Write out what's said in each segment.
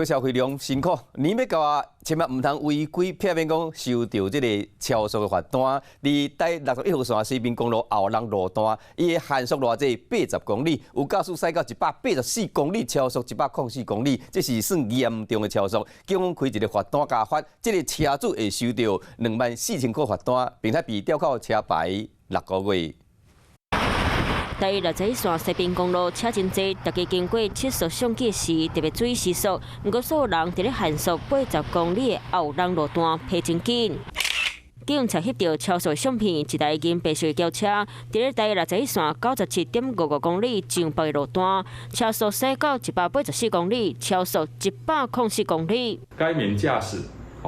多消费量辛苦，年要到啊，千万唔通违规，避免讲收到这个超速的罚单。伫台61号线西滨公路后浪路段，伊的限速偌济80公里，有驾驶驶到184公里，超速104公里，这是算严重的超速。警方开一个罚单加罚，这个车主会收到24000块罚单，并且被吊扣车牌6个月。 台61线西滨公路车真多，大家经过测速相机时特别注意时速。不过，所有人伫咧限速80公里的后浪路段批真紧。警察翕到超速相片，一台银白色轿车伫咧台61线97.55公里上北的路段，车速驶到184公里，超速104公里。该名驾驶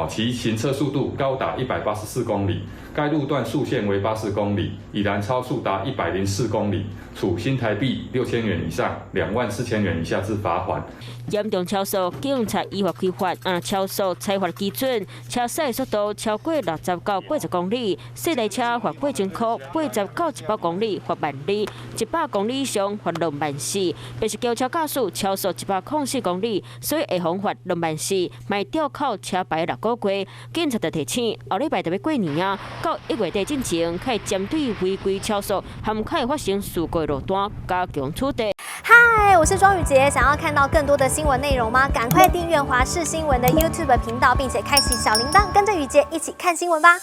其行车速度高达184公里。 该路段速限为80公里，已然超速达104公里，处新台币6000元以上24000元以下之罚款。严重超速，警察依法开罚。按超速裁罚基准，车驶速度超过60到80公里，细台车罚8000块；80到100公里罚12000；100公里以上罚24000。白色轿车驾驶超速104公里，所以会罚款24000，卖吊扣车牌6个月。警察就提醒，后礼拜特别过年啊。 到1月底进前，可以针对违规超速和可能发生事故路段加强处理。嗨，我是庄宇杰，想要看到更多的新闻内容吗？赶快订阅华视新闻的 YouTube 频道，并且开启小铃铛，跟着宇杰一起看新闻吧。